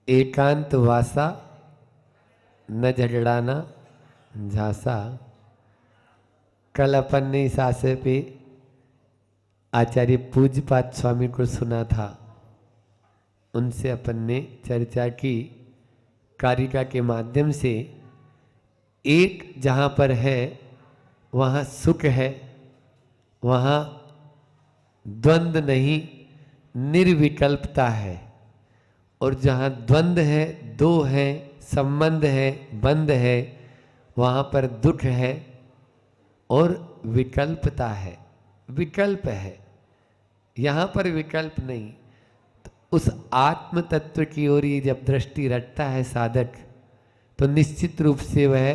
एकांत वासा न झगड़ाना झांसा। कल अपन ने इस आशय पे आचार्य पूज्यपाद स्वामी को सुना था, उनसे अपन ने चर्चा की कारिका के माध्यम से। एक जहाँ पर है वहाँ सुख है, वहाँ द्वंद्व नहीं, निर्विकल्पता है। और जहाँ द्वंद्व है, दो है, संबंध है, बंध है, वहाँ पर दुख है और विकल्पता है, विकल्प है। यहाँ पर विकल्प नहीं। तो उस आत्म तत्व की ओर ही जब दृष्टि रखता है साधक, तो निश्चित रूप से वह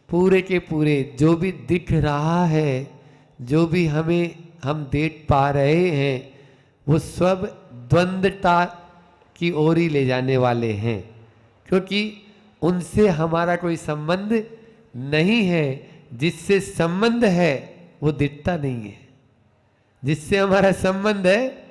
पूरे के पूरे जो भी दिख रहा है, जो भी हम देख पा रहे हैं, वो सब द्वंद्वता की ओर ही ले जाने वाले हैं, क्योंकि उनसे हमारा कोई संबंध नहीं है। जिससे संबंध है वो दिखता नहीं है, जिससे हमारा संबंध है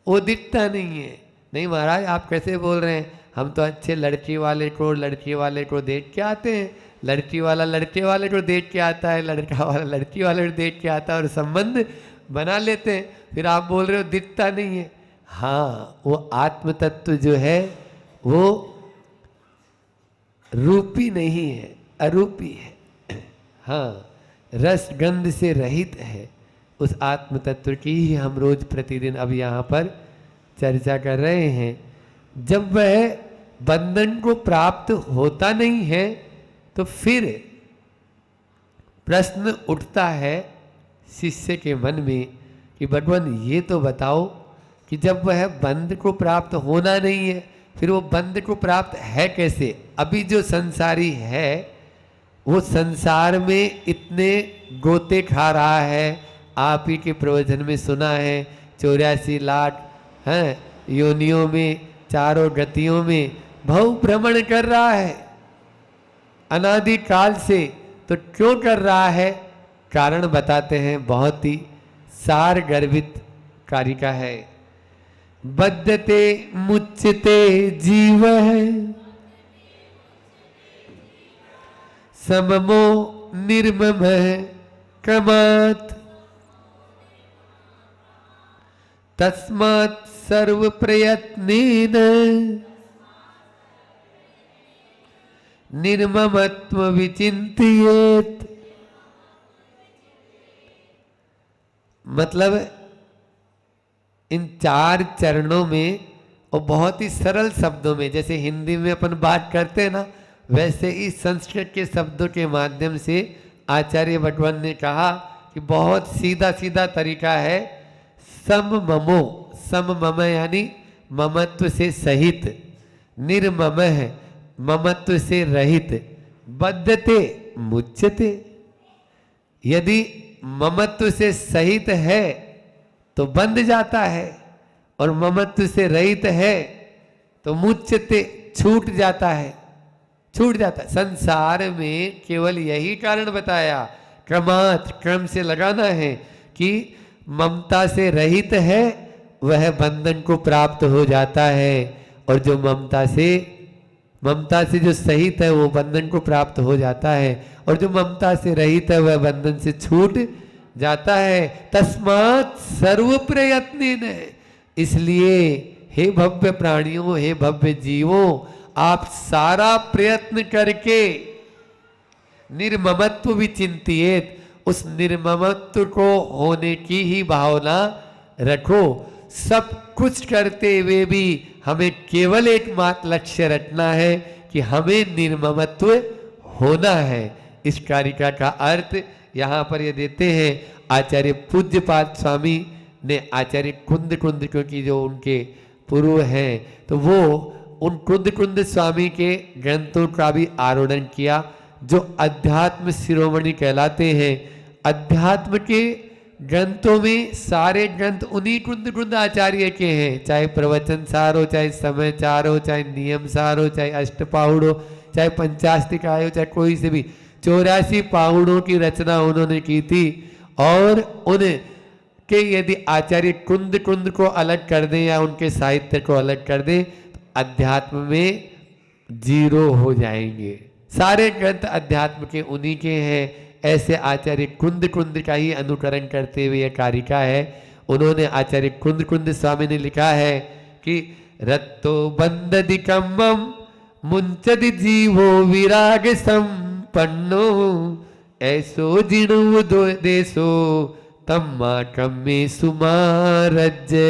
वो दिखता नहीं है। नहीं महाराज आप कैसे बोल रहे हैं, हम तो अच्छे लड़की वाले को देख के आते हैं, लड़की वाला लड़के वाले को देख के आता है, लड़का वाला लड़की वाले को देख के आता है और संबंध बना लेते हैं। फिर आप बोल रहे हो दिखता नहीं है। हाँ, वो आत्म तत्व जो है वो रूपी नहीं है, अरूपी है। हाँ, रस गंध से रहित है। उस आत्म तत्व की ही हम रोज प्रतिदिन अब यहाँ पर चर्चा कर रहे हैं। जब वह बंधन को प्राप्त होता नहीं है तो फिर प्रश्न उठता है शिष्य के मन में कि भगवान ये तो बताओ कि जब वह बंध को प्राप्त होना नहीं है, फिर वो बंध को प्राप्त है कैसे। अभी जो संसारी है वो संसार में इतने गोते खा रहा है। आप ही के प्रवचन में सुना है 84 लाख हैं योनियों में, चारों गतियों में भव भ्रमण कर रहा है अनादि काल से। तो क्यों कर रहा है, कारण बताते हैं, बहुत ही सार गर्भित कारिका है। बद्धते मुच्यते जीव सममो निर्मम क्रमात् तस्मात् सर्व प्रयत्नेन निर्ममत्व विचिंतयेत्। मतलब इन चार चरणों में और बहुत ही सरल शब्दों में, जैसे हिंदी में अपन बात करते हैं ना, वैसे ही संस्कृत के शब्दों के माध्यम से आचार्य भगवान ने कहा कि बहुत सीधा सीधा तरीका है। समममो, सममम यानी ममत्व से सहित, निर्मम है ममत्व से रहित, बद्धते मुच्यते। यदि ममत्व से सहित है तो बंध जाता है, और ममत्व से रहित है तो मुच्यते छूट जाता है, छूट जाता है। संसार में केवल यही कारण बताया, क्रमात् क्रम से लगाना है कि ममता से रहित है वह बंधन को प्राप्त हो जाता है, और जो ममता से जो सहित है वो बंधन को प्राप्त हो जाता है, और जो ममता से रहित है वह बंधन से छूट जाता है। तस्मात् सर्व प्रयत्नेन, इसलिए हे भव्य प्राणियों, हे भव्य जीवों, आप सारा प्रयत्न करके निर्ममत्व विचिंतियेत, उस निर्ममत्व को होने की ही भावना रखो। सब कुछ करते हुए भी हमें केवल एकमात्र लक्ष्य रखना है कि हमें निर्ममत्व होना है। इस कारिका का अर्थ यहाँ पर ये देते हैं आचार्य पूज्यपाद स्वामी ने। आचार्य कुंद क्योंकि जो उनके पूर्व हैं, तो वो उन कुंद स्वामी के ग्रंथों का भी आरोहण किया, जो अध्यात्म शिरोमणि कहलाते हैं। अध्यात्म के ग्रंथों में सारे ग्रंथ उन्हीं कुंद आचार्य के हैं, चाहे प्रवचन सार हो, चाहे समय चार हो, चाहे नियम सार हो, चाहे अष्टपाहुड़ हो, चाहे पंचास्तिकाय हो, चाहे कोई से भी 84 पाहुड़ों की रचना उन्होंने की थी। और उनके यदि आचार्य कुंद को अलग कर दें या उनके साहित्य को अलग कर दें, तो अध्यात्म में जीरो हो जाएंगे। सारे ग्रंथ अध्यात्म के उन्हीं के हैं। ऐसे आचार्य कुंद कुंद का ही अनुकरण करते हुए यह कारिका है। उन्होंने आचार्य कुंद कुंद स्वामी ने लिखा है कि रत्तो बंददि कम्मम मुंचदि जीवो विराग संपन्नो ऐसो जिणु देशो तम्मा कम्मे सुमारज्जे।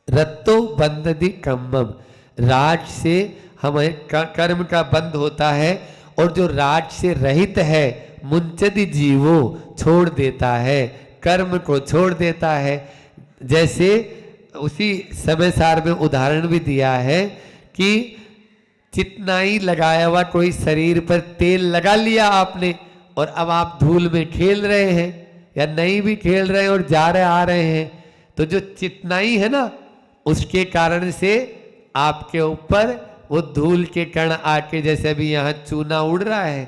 रत्तो बंददि कम्मम, राज से हमें कर्म का बंध होता है, और जो राज से रहित है मुंचदि जीवो, छोड़ देता है, कर्म को छोड़ देता है। जैसे उसी समय सार में उदाहरण भी दिया है कि चितनाई लगाया हुआ कोई शरीर पर तेल लगा लिया आपने, और अब आप धूल में खेल रहे हैं या नहीं भी खेल रहे हैं और जा रहे आ रहे हैं, तो जो चितनाई है ना, उसके कारण से आपके ऊपर वो धूल के कण आके, जैसे अभी यहाँ चूना उड़ रहा है,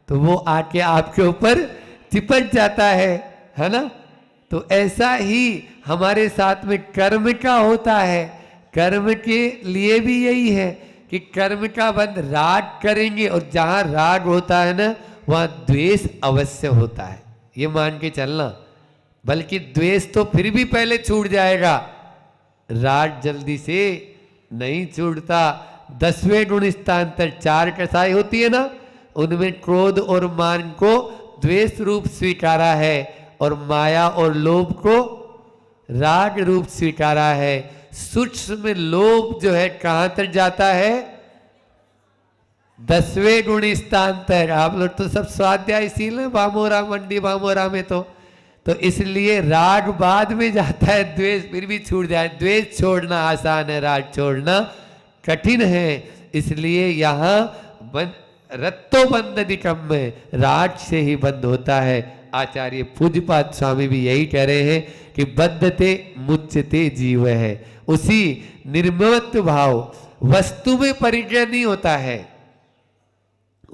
तो वो आके आपके ऊपर चिपक जाता है ना। तो ऐसा ही हमारे साथ में कर्म का होता है। कर्म के लिए भी यही है कि कर्म का बंध राग करेंगे, और जहाँ राग होता है ना वहाँ द्वेष अवश्य होता है, ये मान के चलना। बल्कि द्वेष तो फिर भी पहले छूट जाएगा, राग जल्दी से नहीं छूटता। 10वें गुण स्थानांतर 4 कसाई होती है ना, उनमें क्रोध और मान को द्वेष रूप स्वीकारा है, और माया और लोभ को राग रूप स्वीकारा है। सूक्ष्म लोभ जो है कहां तक जाता है? 10वें गुण स्थानांतर। आप लोग तो सब स्वाध्यायशील है, बामोरा मंडी बामोरा में तो इसलिए राग बाद में जाता है, द्वेष फिर भी छूट जाए। द्वेष छोड़ना आसान है, राग छोड़ना कठिन है। इसलिए यहाँ रत्तो बंधदि कम्म, राग से ही बंद होता है। आचार्य पूज्यपाद स्वामी भी यही कह रहे हैं कि बद्धते मुच्यते जीव है। उसी निर्ममत्व भाव, वस्तु में परिचय नहीं होता है,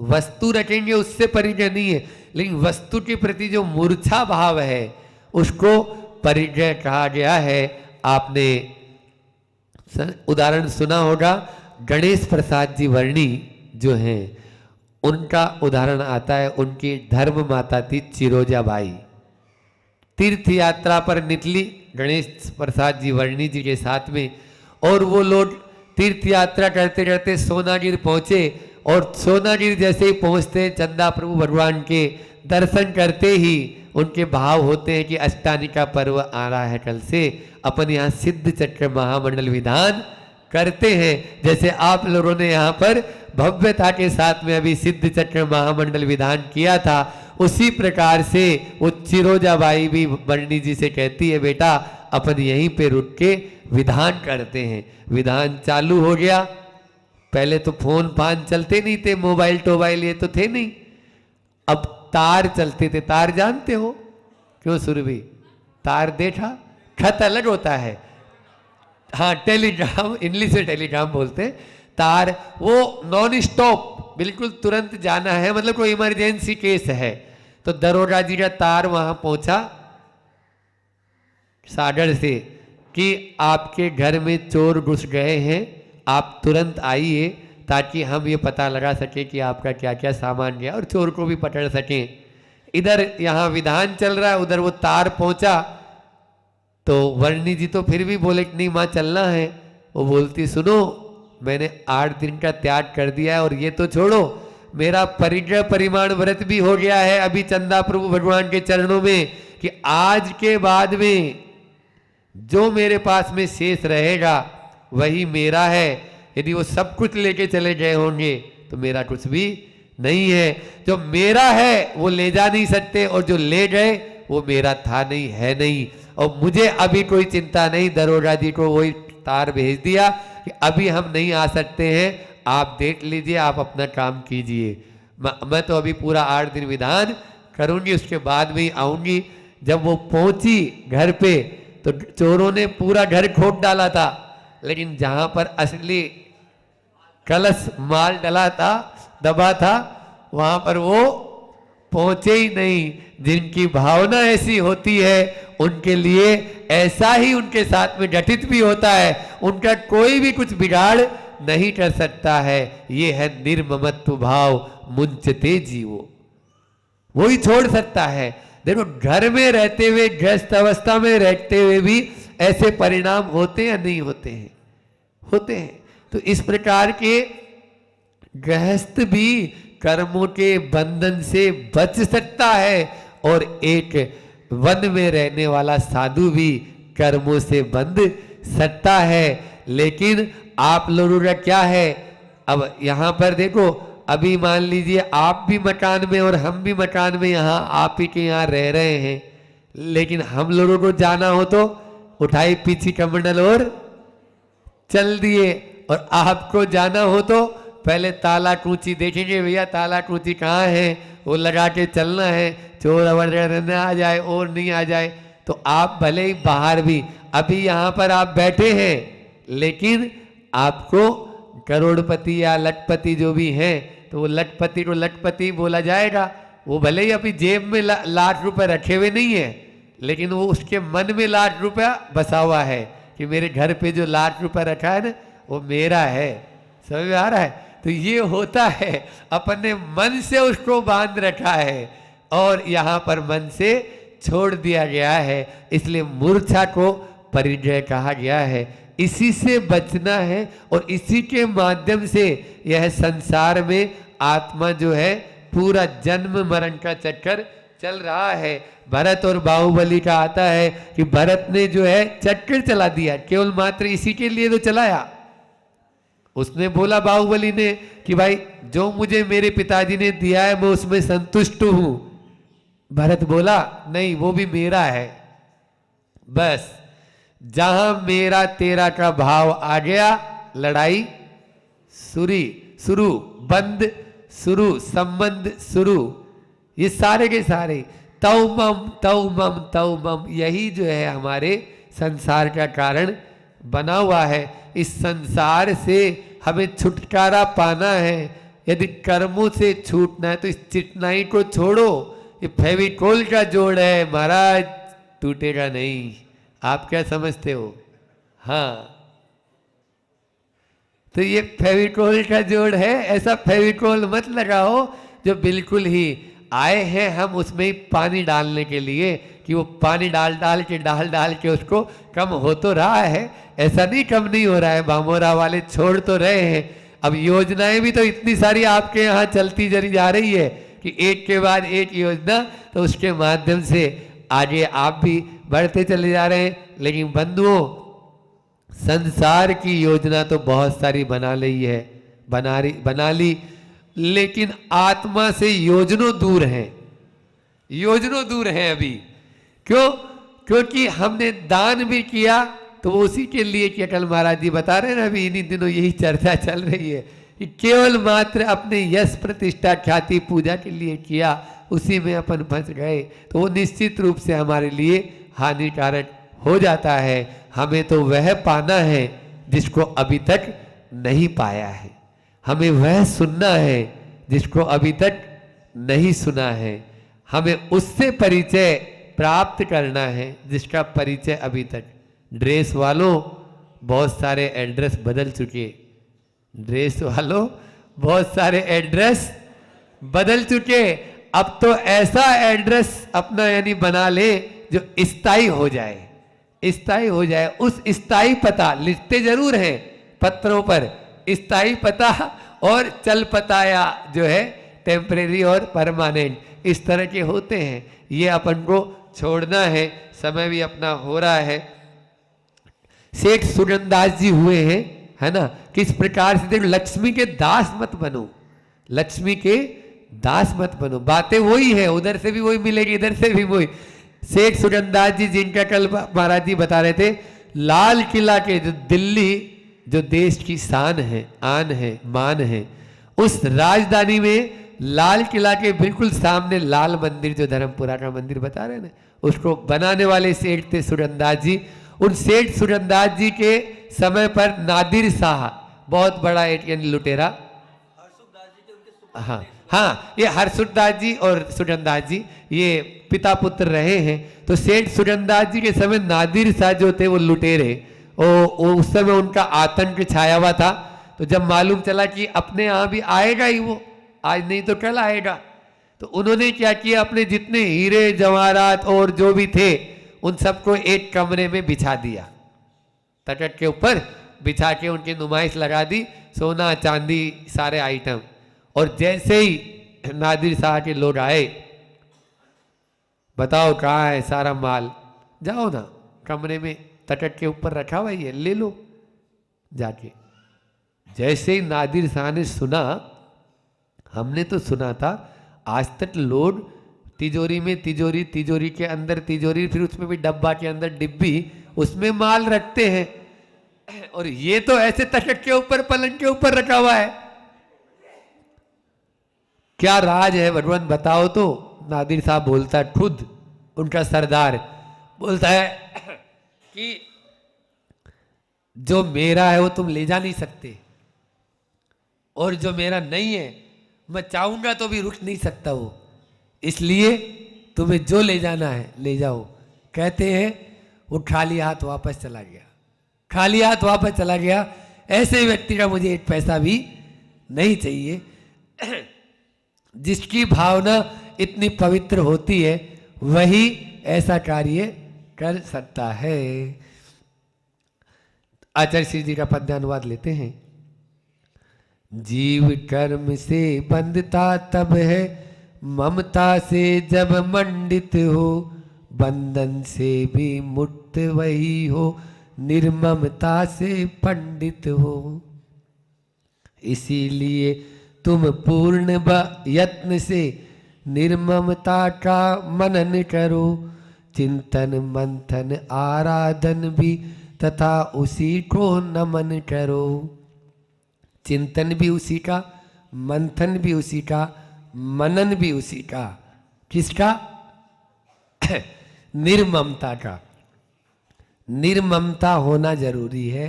वस्तु रखेंगे उससे परिचय नहीं है, लेकिन वस्तु के प्रति जो मूर्छा भाव है उसको परिचय कहा गया है। आपने उदाहरण सुना होगा, गणेश प्रसाद जी वर्णी जो हैं उनका उदाहरण आता है। उनकी धर्म माता थी चिरोजाबाई, तीर्थ यात्रा पर निकली गणेश प्रसाद जी वर्णी जी के साथ में, और वो लोग तीर्थ यात्रा करते करते सोनागिर पहुंचे, और सोनागिर जैसे ही पहुंचते चंदा प्रभु भगवान के दर्शन करते ही उनके भाव होते हैं कि अष्टानिका पर्व आ रहा है कल से, अपन यहाँ सिद्ध चक्र महामंडल विधान करते हैं। जैसे आप लोगों ने यहाँ पर भव्यता के साथ में अभी सिद्ध चक्र महामंडल विधान किया था, उसी प्रकार से वो चिरोजाबाई भी वर्णी जी से कहती है, बेटा अपन यहीं पे रुक के विधान करते हैं। विधान चालू हो गया। पहले तो फोन फान चलते नहीं थे, मोबाइल टोबाइल ये तो थे नहीं, अब तार चलते थे। तार जानते हो क्यों सुरभि? तार देखा, खत अलग होता है, हाँ टेलीग्राम, इंग्लिश में टेलीग्राम बोलते हैं। तार वो नॉन स्टॉप, बिल्कुल तुरंत जाना है, मतलब कोई इमरजेंसी केस है तो दरोगा जी का तार वहां पहुंचा सागर से कि आपके घर में चोर घुस गए हैं, आप तुरंत आइए ताकि हम ये पता लगा सके कि आपका क्या क्या सामान गया और चोर को भी पकड़ सकें। इधर यहाँ विधान चल रहा है, उधर वो तार पहुंचा तो वर्णी जी तो फिर भी बोले कि नहीं माँ चलना है। वो बोलती सुनो, मैंने 8 दिन का त्याग कर दिया है, और ये तो छोड़ो, मेरा परिग्रह परिमाण व्रत भी हो गया है अभी चंदा प्रभु भगवान के चरणों में, कि आज के बाद में जो मेरे पास में शेष रहेगा वही मेरा है। यदि वो सब कुछ लेके चले गए होंगे तो मेरा कुछ भी नहीं है। जो मेरा है वो ले जा नहीं सकते, और जो ले गए वो मेरा था नहीं, है नहीं। और मुझे अभी कोई चिंता नहीं, दरोगा जी को वही तार भेज दिया कि अभी हम नहीं आ सकते हैं, आप देख लीजिए, आप अपना काम कीजिए। मैं तो अभी पूरा 8 दिन विधान करूंगी, उसके बाद में ही आऊंगी। जब वो पहुंची घर पे तो चोरों ने पूरा घर खोद डाला था, लेकिन जहां पर असली कलश माल डला था, दबा था, वहां पर वो पहुंचे ही नहीं। जिनकी भावना ऐसी होती है उनके लिए ऐसा ही उनके साथ में घटित भी होता है। उनका कोई भी कुछ बिगाड़ नहीं कर सकता है। ये है निर्ममत्व भाव मुंचते जीवो, वो ही छोड़ सकता है। देखो घर में रहते हुए, गृहस्थ अवस्था में रहते हुए भी ऐसे परिणाम होते या नहीं होते हैं? होते हैं। तो इस प्रकार के गृहस्थ भी कर्मों के बंधन से बच सकता है और एक वन में रहने वाला साधु भी कर्मों से बंध सकता है। लेकिन आप लोगों का क्या है? अब यहां पर देखो, अभी मान लीजिए आप भी मकान में और हम भी मकान में यहाँ आप ही के यहाँ रह रहे हैं, लेकिन हम लोगों को जाना हो तो उठाई पीछे कमंडल और चल दिए, और आपको जाना हो तो पहले ताला कुंची देखेंगे, भैया ताला कुंची कहाँ है, वो लगा के चलना है, चोर अवर न आ जाए और नहीं आ जाए। तो आप भले ही बाहर भी, अभी यहाँ पर आप बैठे हैं, लेकिन आपको करोड़पति या लखपति जो भी हैं, तो वो लखपति को लखपति बोला जाएगा। वो भले ही अभी जेब में लाख रुपए रखे हुए नहीं है, लेकिन वो उसके मन में लाख रुपया बसा हुआ है कि मेरे घर पे जो लाख रुपया रखा है ना, वो मेरा है। समझ में आ रहा है? तो ये होता है, अपने मन से उसको बांध रखा है और यहाँ पर मन से छोड़ दिया गया है। इसलिए मूर्छा को परिजय कहा गया है। इसी से बचना है और इसी के माध्यम से यह संसार में आत्मा जो है पूरा जन्म मरण का चक्कर चल रहा है। भरत और बाहुबली का आता है कि भरत ने जो है चक्कर चला दिया, केवल मात्र इसी के लिए तो चलाया। उसने बोला बाहुबली ने कि भाई जो मुझे मेरे पिताजी ने दिया है मैं उसमें संतुष्ट हूं। भरत बोला नहीं, वो भी मेरा है। बस जहां मेरा तेरा का भाव आ गया, लड़ाई शुरू, बंद शुरू, संबंध शुरू। ये सारे के सारे तौ मम, यही जो है हमारे संसार का कारण बना हुआ है। इस संसार से हमें छुटकारा पाना है। यदि कर्मों से छूटना है तो इस चिकनाई को छोड़ो। ये फेविकोल का जोड़ है महाराज, टूटेगा नहीं। आप क्या समझते हो? हाँ, तो ये फेविकोल का जोड़ है। ऐसा फेविकोल मत लगाओ जो बिल्कुल ही आए हैं हम उसमें ही पानी डालने के लिए कि वो पानी डाल के उसको कम हो तो रहा है, ऐसा नहीं कम नहीं हो रहा है। बामोरा वाले छोड़ तो रहे हैं। अब योजनाएं भी तो इतनी सारी आपके यहाँ चलती चली जा रही है कि एक के बाद एक योजना, तो उसके माध्यम से आगे आप भी बढ़ते चले जा रहे हैं। लेकिन बंधुओं, संसार की योजना तो बहुत सारी बना ली, लेकिन आत्मा से योजनों दूर हैं अभी। क्यों? क्योंकि हमने दान भी किया तो वो उसी के लिए कि अटल महाराज जी बता रहे हैं ना, अभी इन्हीं दिनों यही चर्चा चल रही है कि केवल मात्र अपने यश प्रतिष्ठा ख्याति पूजा के लिए किया, उसी में अपन फंस गए तो वो निश्चित रूप से हमारे लिए हानिकारक हो जाता है। हमें तो वह पाना है जिसको अभी तक नहीं पाया है। हमें वह सुनना है जिसको अभी तक नहीं सुना है। हमें उससे परिचय प्राप्त करना है जिसका परिचय अभी तक। ड्रेस वालों, बहुत सारे एड्रेस बदल चुके। ड्रेस वालों, बहुत सारे एड्रेस बदल चुके। अब तो ऐसा एड्रेस अपना यानी बना ले जो स्थायी हो जाए, स्थायी हो जाए। उस स्थायी पता लिखते जरूर हैं पत्रों पर, स्थायी पता और चल पताया जो है टेम्परेरी और परमानेंट, इस तरह के होते हैं। ये अपन को छोड़ना है। समय भी अपना हो रहा है। सेठ सुगंदास जी हुए हैं, है ना, किस प्रकार से। देखो, लक्ष्मी के दास मत बनो, लक्ष्मी के दास मत बनो। बातें वही है, उधर से भी वही मिलेगी, इधर से भी वही। सेठ सुगंदास जी, जिनका कल महाराज जी बता रहे थे, लाल किला के जो दिल्ली, जो देश की शान है, आन है, मान है, उस राजधानी में लाल किला के बिल्कुल सामने लाल मंदिर, जो धर्मपुरा का मंदिर बता रहे हैं ना, उसको बनाने वाले सेठ थे सुगंदास जी। उन सेठ सुगंदास जी के समय पर नादिर शाह, बहुत बड़ा एक लुटेरा, हाँ, हाँ, ये हरसुरदास जी और सुजनदास जी ये पिता पुत्र रहे हैं। तो सेठ सुजनदास जी के समय नादिर शाह जो थे वो लुटेरे, वो उस समय उनका आतंक छाया हुआ था। तो जब मालूम चला कि अपने यहाँ भी आएगा ही वो, आज नहीं तो कल आएगा, तो उन्होंने क्या किया, अपने जितने हीरे जवाहरात और जो भी थे उन सबको एक कमरे में बिछा दिया, तटक के ऊपर बिछा के उनकी नुमाइश लगा दी, सोना चांदी सारे आइटम। और जैसे ही नादिर शाह के लोग आए, बताओ कहाँ है सारा माल, जाओ ना कमरे में तटक के ऊपर रखा हुआ है, ले लो जाके। जैसे ही नादिर शाह ने सुना, हमने तो सुना था आज तक लोग तिजोरी में तिजोरी, तिजोरी के अंदर तिजोरी, फिर उसमें भी डब्बा के अंदर डिब्बी, उसमें माल रखते हैं, और ये तो ऐसे तटक के ऊपर पलंग के ऊपर रखा हुआ है। क्या राज है भगवान बताओ तो। नादिर साहब बोलता है, खुद उनका सरदार बोलता है कि जो मेरा है वो तुम ले जा नहीं सकते, और जो मेरा नहीं है मैं चाहूंगा तो भी रुक नहीं सकता वो, इसलिए तुम्हें जो ले जाना है ले जाओ। कहते हैं वो खाली हाथ वापस चला गया, खाली हाथ वापस चला गया। ऐसे व्यक्ति का मुझे एक पैसा भी नहीं चाहिए। जिसकी भावना इतनी पवित्र होती है वही ऐसा कार्य कर सकता है। आचार्य श्री जी का पद्यानुवाद लेते हैं। जीव कर्म से बंधता तब है, ममता से जब मंडित हो, बंधन से भी मुक्त वही हो, निर्ममता से पंडित हो। इसीलिए तुम पूर्ण यत्न से निर्ममता का मनन करो, चिंतन मंथन आराधन भी तथा उसी को नमन करो। चिंतन भी उसी का, मंथन भी उसी का, मनन भी उसी का। किसका? निर्ममता का। निर्ममता होना जरूरी है।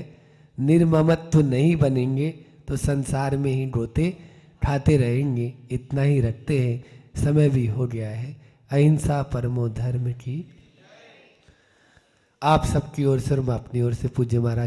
निर्ममत्व नहीं बनेंगे तो संसार में ही गोते खाते रहेंगे। इतना ही रखते हैं, समय भी हो गया है। अहिंसा परमो धर्म की। आप सबकी ओर से और मैं अपनी ओर से पूज्य महाराज